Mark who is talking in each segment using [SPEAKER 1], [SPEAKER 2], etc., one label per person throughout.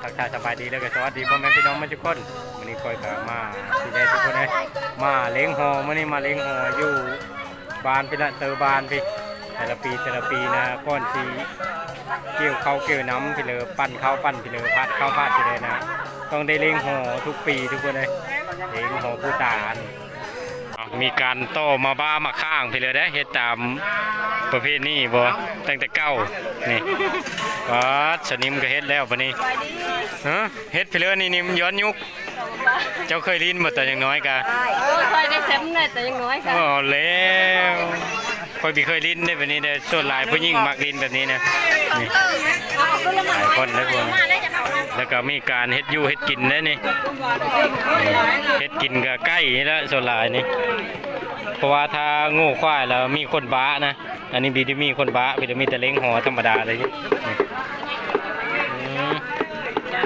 [SPEAKER 1] ทักทายสบายดีแล้วก็สวัสดีพ่อแม่พี่น้องมาทุกคนวันนี้คอยกับมาที่ได้ทุกคนเลยมาเลี้ยงหอวันนี้มาเลี้ยงหออยู่บ้านพี่ละเตอบ้านพี่แต่ละปีนะก้อนสีเกี่ยวเขาเกี่ยวน้ำพี่เลยปั้นเขาปั้นพี่เลยพัดเขาพัดพี่เลยนะต้องได้เลี้ยงหอทุกปีทุกคนเลยเลี้ยงหอผู้ตานมีการโตมาบ้ามาข้างพี่เลยได้เฮ็ดตามประเภทนี้บ่ตั้งแต่เก้านี่ก็สนิมก็เฮ็ดแล้วปะนี้ฮะเฮ็ดพี่เลยนี่มันย้อนยุคเจ้าเคยลิ้นหมดแต่ยังน้อยกะ
[SPEAKER 2] เคยได้เซ็มเลยแต่ยังน้อยค่ะ
[SPEAKER 1] อ๋อแล้วคอยเคยลิ้นได้แบบนี้ได้ส่วนหลายผู้หญิงมักลิ้นแบบนี้นะนี่หลายคนนะคนแล้วก็มีการเฮ็ดอยู่เฮ็ดกินได้นี่เฮ็ดกินกับไก่แล้วส่วนหลายนี่เพราะว่าถ้าโง่ควายแล้วมีคนบ้านะอันนี้บีที่มีคนบ้าบีที่มีแต่เล้งหอธรรมดาเลยนี่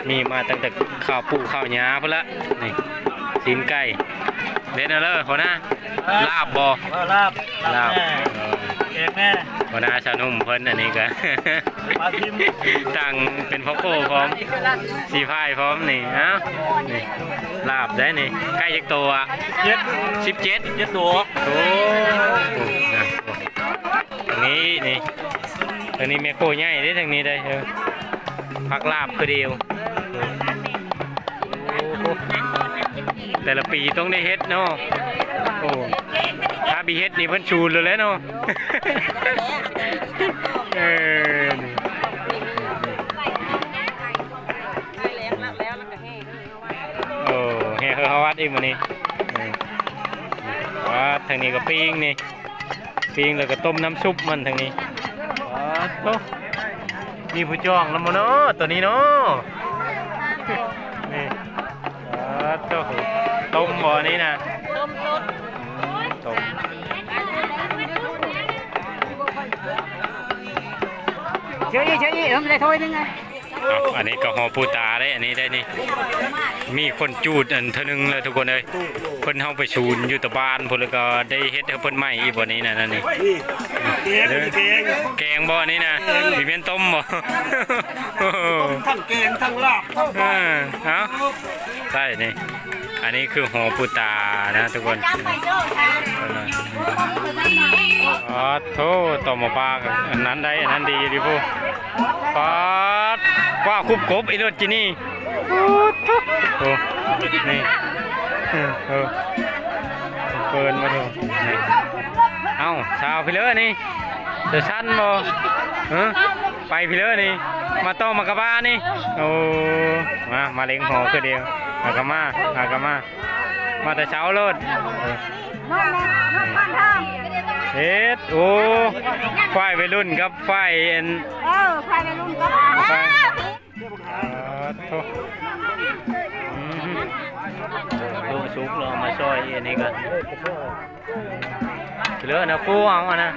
[SPEAKER 1] มีมาตั้งแต่ข้าวปูข้าวหญ้าพุ่นละนี่ตีนไก่เล่นอะไรหัวหน้าลาบบ่
[SPEAKER 3] ลาบเก่งแม่
[SPEAKER 1] หัวหน้าชานุ่มเพิ่นอันนี้ก็ตั้งเป็นพ่อโก้พร้อมสีพายพร้อมนี่ฮะนี่ลาบได้นี่ใกล้ยักษ์ตัว17ตัวโอ้ทางนี้นี่ทางนี้แม่โก้ใหญ่ได้ทางนี้ได้พักลาบคือเดียวแต่ละปีต้องได้เฮ็ดเนาะโอ้ถ้าบีเฮ็ดนี่เพิ่นชูเลยเนาะโอ้แห่เขาวัดอีกมื้อนี้วัดทางนี้ก็ปิ้งนี่ปิ้งแล้วก็ต้มน้ำซุปมันทางนี้โอ้มีผู้จ้องแล้วมั้งเนาะตัวนี้เนาะนี่ต้มบ่อนี้นะต้ม
[SPEAKER 2] เชื่อยี่ไม่ได้ถ้วยนึงไง
[SPEAKER 1] อันนี้ก็หอปูตาได้อันนี้ได้นี่มีคนจูดอันเท่านึงเลยทุกคนเลยเพิ่นเฮาไปชูนอยู่ตะบานพุ่นแล้วก็ได้เฮ็ดให้เพิ่นใหม่อีกบ่นี้นะนั่นนี่แกงบ่นี้นะสิเป็นต้มบ่
[SPEAKER 3] ทั้งแกงทั้งลาบ
[SPEAKER 1] เอ้าใช่นี่อันนี้คือหอปูตานะทุกคนอ๋อโธ่ต่อมาปลาอันนั้นได้อันนั้นดีดิพู่ปลากว่าคุบกบไอ้รถจีนี่โอ้นี่เปิดมาดูเอ้าชาวพี่เลือนี่จะชั้นบ่ไปพี่เลือนี่มาต้มมากระบ้านี่โอ้มาเล้งหอคือเดียวหากมาแต่เช้าโลดเฮ็ดโอ้ควายวัยรุ่นครับควายควายวัยรุ่นก็โอ้สุกลงมาช่วยอันนี้กันเหลือนะคู่เอานะ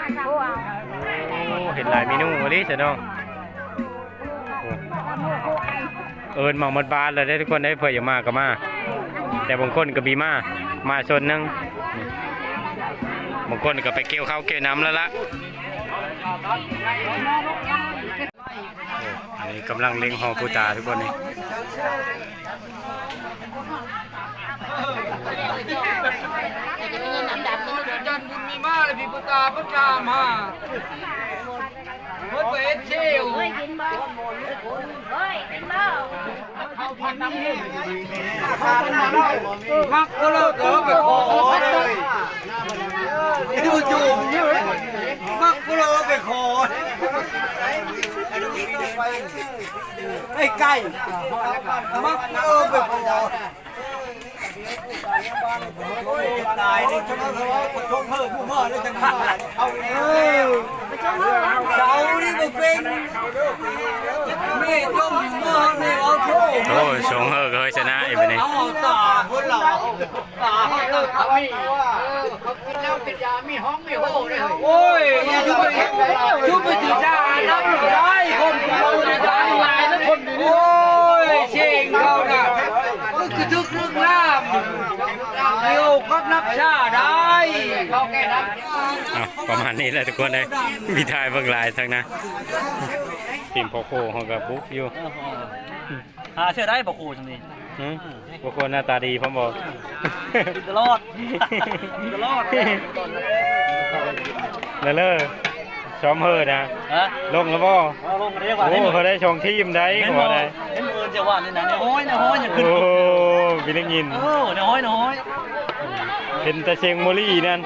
[SPEAKER 1] เห็นหลายเมนูเลยเสร็จแล้วมาหมดบ้านเลยได้ทุกคนได้เพื่ออย่ามาก็มาแต่บางคนก็บีมาชนนึงบางคนก็ไปเกี่ยวข้าวเกี่ยวน้ำแล้วละอันนี้กำลังเล็งหอปูตาทุกคนนี่
[SPEAKER 3] จันบุญมีมาเลยพี่ปูตาปูตามาหมดไปเชี่ยวมักก็เลิกไปขอเลยดูจูบมักก็เลิกไปขอไอ้ไก่มักก็เลิกไปขอตายนี่ชมเธอชมเธอผู้เมื่อได้จังหวะเอาเสานี่ก็เป็นไม่ชมเมื่อไม่เอาโชว์
[SPEAKER 1] โอ้ชงเคยชนะอีกไปนี่
[SPEAKER 3] เอาตาคนเราตาเขามีเขากินแล้วติดยามีห้องมีโห่เลยโอ้ยชุบไปถือชาน้ำได้คนเราได้หลายนะคนโอ้ยเชิงเขาน่ะคือทึกเรื่องล่ามเดียวก็นับชาได้เขาแก่นับ
[SPEAKER 1] ประมาณนี้แหละทุกคนเลยมีทายบางรายทั้งนั้นทีมพ่อโคเขากับบุ๊กอยู่
[SPEAKER 3] เชื่อได้บอกครูจังนี้
[SPEAKER 1] บางคนหน้าตาดีพ่อบอก
[SPEAKER 3] ตลอดตลอด
[SPEAKER 1] แล้วเลิกซ้อมเฮิร์นะ
[SPEAKER 3] ฮะ
[SPEAKER 1] ลงแล้วบ่
[SPEAKER 3] ลงเรียกว่า
[SPEAKER 1] โอ้เขาได้ชงทีมได้
[SPEAKER 3] เห็น
[SPEAKER 1] ข
[SPEAKER 3] บ่
[SPEAKER 1] อได้
[SPEAKER 3] เห็นเอิญจะว่านี่นะเนี่ยห้อยอย่าขึ้น
[SPEAKER 1] โอ้พี่ได้ยิน
[SPEAKER 3] เนี่ยห้อย
[SPEAKER 1] เป็นตะเชงโมลี่นั่น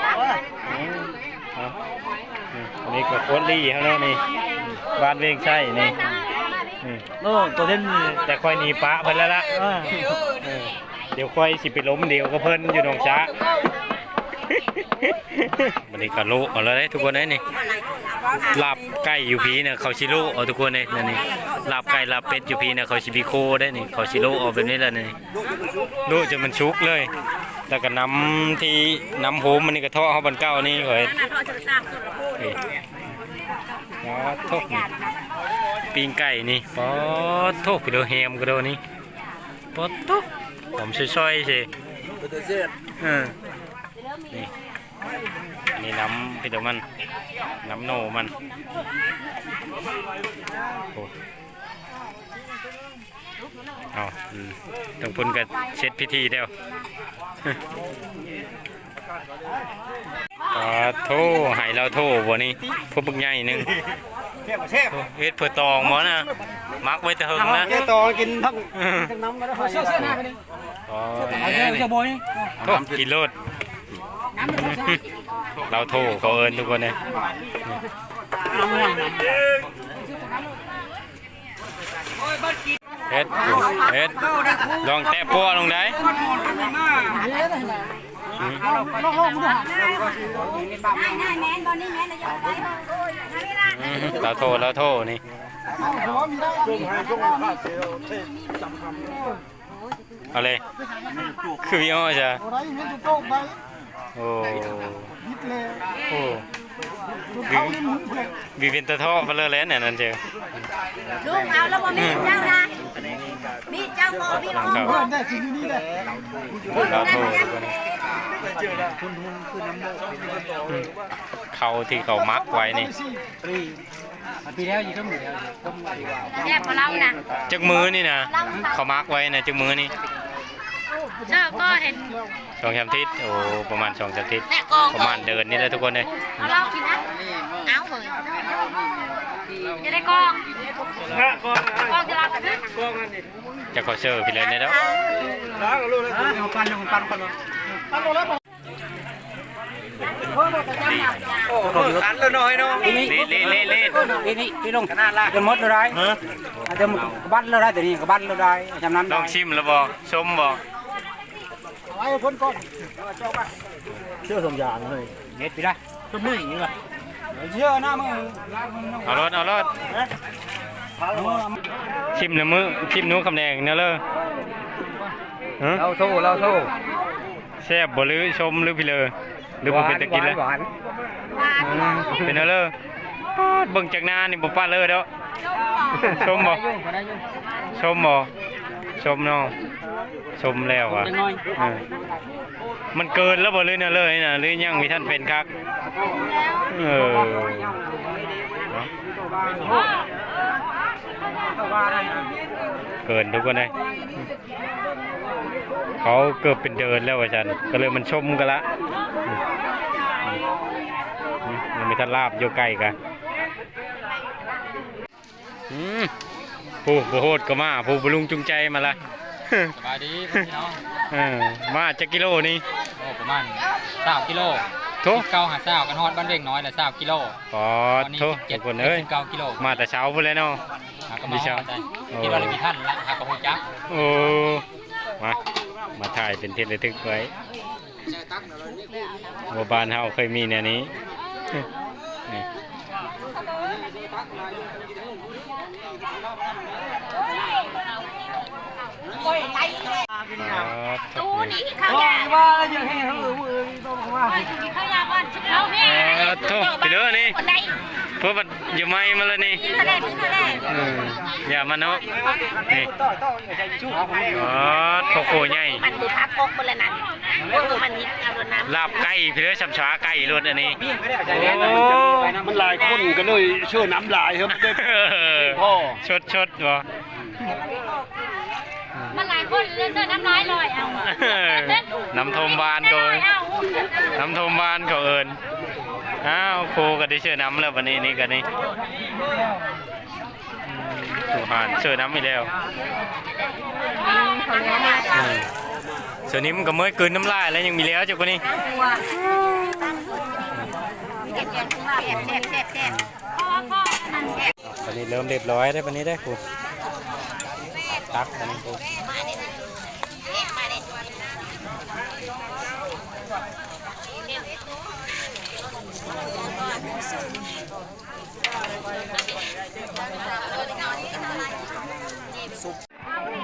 [SPEAKER 1] อันนี้ก็โคตรลี่เขาแล้วนี่บ้านเวงใช่นี่
[SPEAKER 3] ตัวเล่น
[SPEAKER 1] แต่ค่อยหนีปะเพิ่นแล้วล่ะเดี๋ยวค่อยสิไปล้มเดียวก็เพิ่นอยู่หนองช้าวันนี้ก็โลเอาแล้วได้ทุกคนได้นี่ลาบไก่อยู่พีเนี่ยเขาชิโลเอาทุกคนเลยนี่ลาบไก่ลาบเป็ดอยู่พีเนี่ยเขาชิบิโคได้นี่เขาชิโลเอาแบบนี้แล้วนี่โลจนมันชุกเลยแล้วก็น้ำที่น้ำโหมมันนี่ก็ท่อเขาบันเก้านี่ข่อยโทษนี่ปิ้งไก่นี่ปอโทษไปดูแฮมก็ดูนี่ปอโทษผมซอยๆสินี่น้ำพี่เดมันน้ำโนมันโอ้เอาต้องพุ่นกันเช็ดพิธีเดียวโทหายเราโทวันนี้พวกบึกใหญ่หนึ่งเฮ็ดเผื่อตองหมอนะมักไว้แต่เฮิงนะ
[SPEAKER 3] ต่อกินทั้งน้ำก็ได้เสื้อหน้าไปนี่จะบอย
[SPEAKER 1] โทกินโลดเราโทเขาเอิญทุกคนเลยเฮ็ดลองแตะปัวลงได้เราโทนี่เอาเลยคือพี่อ้อจ้ะโอ้โหบีเป็นตะท่อมาเลยแล้วเนี่ยนั่นเจอ
[SPEAKER 4] ลูกเอาแล้วบ่มีเจ้านะมีเจ้าก็มีน้อง
[SPEAKER 1] เราโทเขาที่เขามักไว้นี่
[SPEAKER 3] ปีแล้วยี่ก็หมดแล้ว
[SPEAKER 4] เนี่ยพอเรานะ
[SPEAKER 1] จักมือนี่นะเขามักไว้นะจักมือนี่
[SPEAKER 4] เจ้าก็เห็น
[SPEAKER 1] 2-3 ทิศโอ้ประมาณ2-3 ทิศ
[SPEAKER 4] แม่กอง
[SPEAKER 1] ประมาณเดินนี่แหละทุกคนเลย
[SPEAKER 4] เอาเรากินนะเอาเหยจะได้กองจะรับกันนะ
[SPEAKER 1] จะขอเชิญพี่เลยเนี่ยเด้อ
[SPEAKER 3] ขันแล้วน้อยเนาะนี่พี่ลงขนาดละจะมดเลยจะบันเลยได้แต่นี่ก็บันเลยได้จำนั้น
[SPEAKER 1] ลองชิมแล้วบอกชมบอก
[SPEAKER 3] ไอ้คนก่อนเชื่อสมยางเลยเน็ตไปได้ต้นมืออย่างนี้ว่ะเชื่อหน้ามือ
[SPEAKER 1] เอารถชิมเนื้อมือชิมนู้คำแดงเนื้อเลย
[SPEAKER 3] เราโทษ
[SPEAKER 1] แซ่บบ่หรือชมหรือพี่เลยหรือผมเป็นตะกินเลยเป็นเนื้อเลยเบิ่งจากหน้านี่บ่ป้าเลยเด้อชมบ่ชมเนาะชมแล้วอ่ะมันเกินแล้วบ่เลยเนื้อเลยนะหรือยังมีท่านเป็นคักเกินทุกคนเลยเขาเกือบเป็นเดินแล้วอาจารย์ก็เลยมันชมกันละมันมีท่านลาบโยไก่กันผู้โหดก็มาผู้บลุงจุงใจมาละ
[SPEAKER 3] สบายดีพี่น้อง
[SPEAKER 1] มาจากกิโลนี่
[SPEAKER 3] ประมาณ3 กิโลทุกเก้าหาเศร้ากันฮอดบ้านเร่งน้อยแต่3 กิโล
[SPEAKER 1] อ๋อทุกคนเอ้ย
[SPEAKER 3] 9 กิโล
[SPEAKER 1] มาแต่เช้าพุ่นเลยเนาะ
[SPEAKER 3] มีเช้าคิดว่าเลยมีท่านละกับหัวจัก
[SPEAKER 1] โอ้มาถ่ายเป็นเทเลทึกไว้ว่าบ้านเฮาเคยมีเนี่ยนี้
[SPEAKER 4] ตู้นี้ข้าวยาว่าอย่างนี้เขาต้องว่าข้าวยาก่อนเขาแม่
[SPEAKER 1] โทษไปเด้อนี่เพื่อบัดอย่าไม่มาเลยนี่อย่ามาเนาะนี่โทโคใหญ่
[SPEAKER 4] มันดูพักกบเลยนั่นมันนิดเอาโดนน้ำ
[SPEAKER 1] ลาบไก่พี่เด้อสับช้าไก่รถอันนี้
[SPEAKER 3] มันลายคนกันเลยชื่อน้ำลายครับพ่อ
[SPEAKER 1] ชดบ่
[SPEAKER 4] คนเล่นเสื้อน้ำลายลอยเอา
[SPEAKER 1] น้ำทมบานก็เอิญน้ำทมบานก็เอิญอ้าวครูก็ได้เชื่อน้ำแล้ววันนี้นี่กันนี่ถูกหานเชื่อน้ำอีกแล้วเชื่อนี้มันก็เมื่อคืนน้ำลายแล้วยังมีแล้วจ้ะคนนี้ตอนนี้เริ่มเรียบร้อยได้วันนี้ได้ครูตักตอนนี้ครู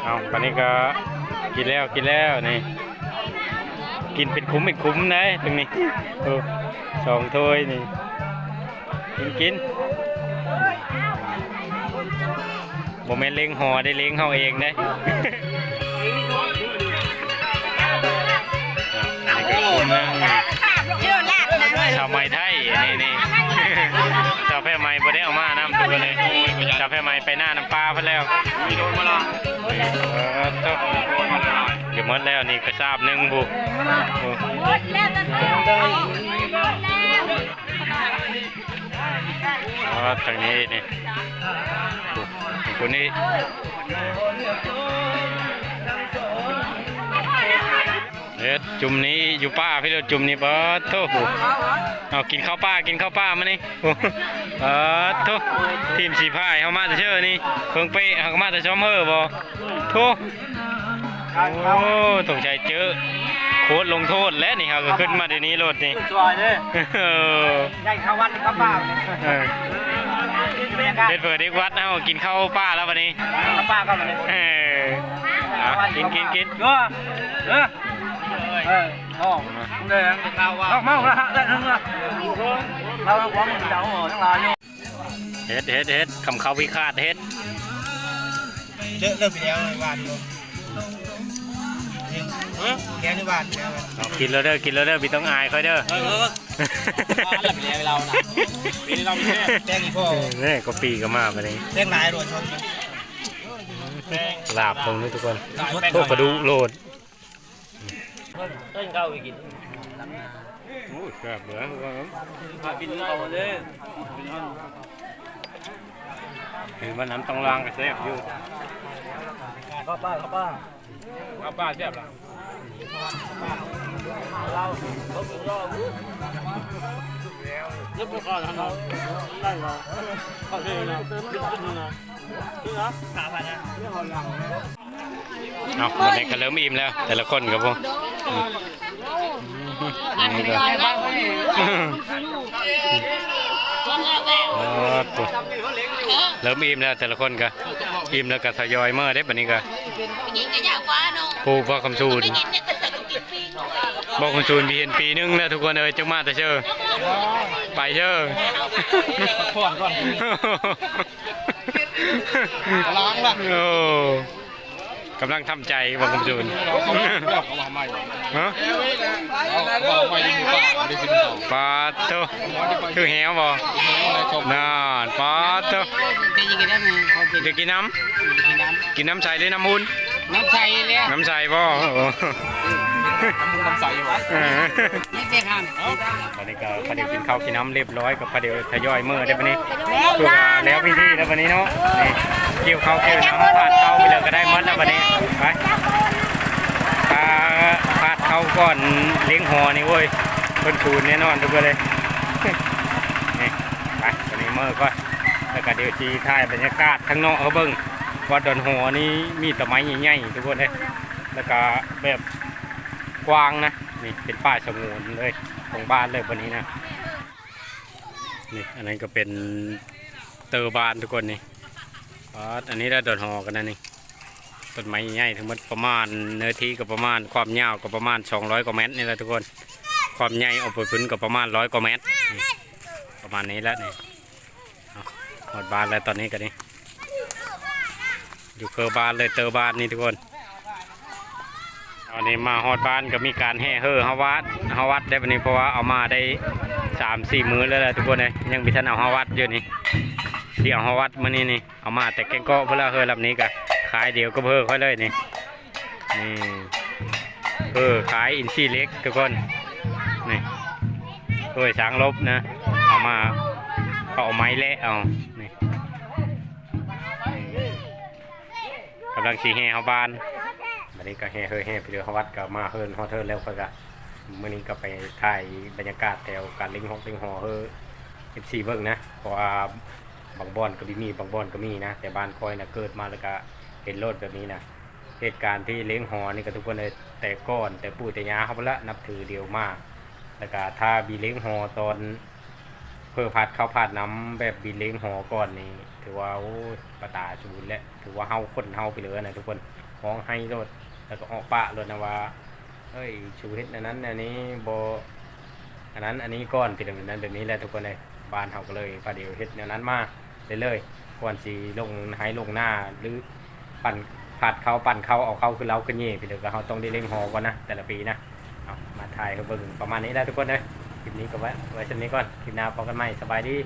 [SPEAKER 1] เอาตอนนี้ก็กินแล้วนี่กินเป็นคุ้มนะตรงนี้สองถ้วยนี่กินโมเมนต์เล้งห่อได้เล้งเฮาเองได้อันนี้ก็คุ้มนะชาวไม้ไทยนี่ชาวแพร่ไม้บ่ได้เอามาน้ำตัวเลยชาวแพร่ไม้ไปหน้าน้ำปลาเพิ่นแล้วมีโดนมาละเดี๋ยวหมดแล้วนี่กระซาบหนึ่งบุทางนี้นี่คนนี้จุ่มนี้อยู่ป้าพี่เราจุ่มนี้เปิดโถ่เอากินข้าวป้ามานี่โถ่ทีมสีพายเขามาจะเชื่อนี่เพิ่งไปเขามาจะชอมเฮอบ่โถ่โอ้ตกใจเจอโค้ดลงโทษและนี่เขาก็ขึ้นมาเดี๋ยวนี้รถนี่
[SPEAKER 3] สวยเลยใหญ่ข้าววัดข้าวป้า
[SPEAKER 1] เป็นเปิดเด็กวัดนะกินข้าวป้าแล้ววันนี้
[SPEAKER 3] ข้าวป้าก็มาเลย
[SPEAKER 1] กิน
[SPEAKER 3] เลยเมาละได้ทั้งละเราหวังเจ้าทั้งหลาย
[SPEAKER 1] เฮ็ดคำเขาวิคาดเฮ็ด
[SPEAKER 3] เลิกไปแล้วในบ้านดูแกในบ้าน
[SPEAKER 1] กินแล้วเด้อพี่ต้องอายค่อยเด้อ
[SPEAKER 3] หลับไปแล้วเรานะปีนี้เรามีแป้งอีพ่อ
[SPEAKER 1] นี่ก็ปีก็มาไปเลย
[SPEAKER 3] แป้งลายโรดชน
[SPEAKER 1] ลาบตรงนี้ทุกคนโทษกระดูโรด
[SPEAKER 3] ต้นเข้าไปกิน
[SPEAKER 1] โอ้ยแซ่บเหลือ
[SPEAKER 3] พาบินเอาเลย
[SPEAKER 1] เห็นว่าน้ำต้องล้างก็แซ่บอยู่
[SPEAKER 3] ข้าวป้าแซ่บล่ะเราเขาถึงรอยึดไปก่อนนะได้เหรอเขาเท่นะยึดขึ้นนะนี่นะสามพันนะเรื่องหลัง
[SPEAKER 1] เอาวันนี้ก็เริ่มอิ่มแล้วแต่ละคนครับผมนี่ก็เริ่มอิ่มแล้วแต่ละคนก็อิ่มแล้วก็ทยอยเมื่อได้แบบนี้ก็ปูพ่อคำชูนบอกคำชูนมีเห็นปีนึงแล้วทุกคนเลยจังมาแต่เชื่อไปเชื่อ
[SPEAKER 3] ก่อนล้างละ
[SPEAKER 1] โอ้กำลังทำใจบอกคำชูนปาโตคือแหวบ่น่าปาโตเดี๋ยวกินน้ำใสหรือน้ำมูล
[SPEAKER 3] น้ำใสเลย
[SPEAKER 1] น้ำใสบ่
[SPEAKER 3] น้ำใสอยู่นี่เจ๊ครับ
[SPEAKER 1] ตอนนี้ก็พอดีกินข้าวกินน้ำเรียบร้อยกับพอดีทยอยเมื่อได้วันนี้ตัวแล้วพี่แล้ววันนี้เนาะนี่เกี่ยวข้าวเกี่ยวน้ำผัดข้าวไปเลยก็ได้มัดแล้ววันนี้ไปผัดข้าวก่อนเลี้ยงหอนี่เว้ยคนชูนแน่นอนทุกคนเลยนี่ไปวันนี้เมื่อก็แล้วก็เดี๋ยวจีถ่ายบรรยากาศข้างนอกเขาเบิ้งวัดดอนหัวนี่มีต้นไม้ใหญ่ๆทุกคนเลยแล้วก็แบบกว้างนะนี่เป็นป่าสงวนเลยตรงบ้านเลยวันนี้นะนี่อันนั้นก็เป็นเตอร์บานทุกคนนี่อันนี้ได้ดอนหัวกันนะนี่ต้นไม้ใหญ่ทั้งหมดประมาณเนื้อที่ก็ประมาณความยาวก็ประมาณ200 กว่าเมตรนี่แหละทุกคนความใหญ่เอาไปพื้นก็ประมาณ100 กว่าเมตรประมาณนี้แล้วนี่หมดบ้านแล้วตอนนี้กันนี่อยู่เคอบ้านเลยเตอร์บ้านนี่ทุกคนตอนนี้มาฮอดบ้านก็มีการแห่เฮ่อฮาวัดได้วันนี้เพราะว่าเอามาได้3-4 มื้อแล้วแหละทุกคนเลยยังมีท่านเอาฮาวัดอยู่นี่ที่เอาฮาวัดมานี่เอามาแต่แกงก็เพื่อเฮ่อลำนี้ก็ขายเดี๋ยวก็เพิ่มค่อยเลยนี่ นี่ขายอินซี่เล็กทุกคนนี่สางลบนะเอามาเขาเอาไม้เละเอานี่กำลังสีแห่เขาบานวันนี้ก็แห่ไปเรือเขาวัดก็มาเฮิร์นฮอเทอร์แล้วก็เมื่อนี้ก็ไปถ่ายบรรยากาศแถวการเล่งหอ14เบิ่งนะเพราะว่าบางบ่อนก็มีบางบ่อนก็มีนะแต่บ้านคอยนะเกิดมาแล้วก็เห็นรถแบบนี้นะเหตุการณ์ที่เลี้ยงหอนี่ก็ทุกคนเลยแต่ก้อนแต่ปู่แต่ย่าเขาไปละนับถือเดียวมากแล้วก็ถ้าบีเลี้ยงหอตอนเพื่อผัดข้าวผัดน้ำแบบบีเลี้ยงหอก่อนนี่ถือว่าโอ้ประตาชูนและถือว่าเฮาคนเฮาไปเลยนะทุกคนห้องให้รถแล้วก็ออกปะรถนะว่าเฮ้ยชูเฮ็ดอันนั้นอันนี้โบอันนั้นอันนี้ก้อนเป็นแบบนั้นแบบนี้แหละทุกคนเลยบ้านเฮาก็เลยพาเดียวเฮ็ดแนวนั้นมาเลยก่อนสีลงให้ลงหน้าหรือปั่นผัดเขาปั่นเขาเอาเขาคือเราขึ้นนี่พี่เด็กก็เขาต้องได้เลี้ยงหอก่อนนะแต่ละปีนะเอามาถ่ายเขาเบิ่งประมาณนี้ได้ทุกคนเลยคลิปนี้ก็ไว้เช่นนี้ก่อนคลิปหน้าพบกันใหม่สบายดี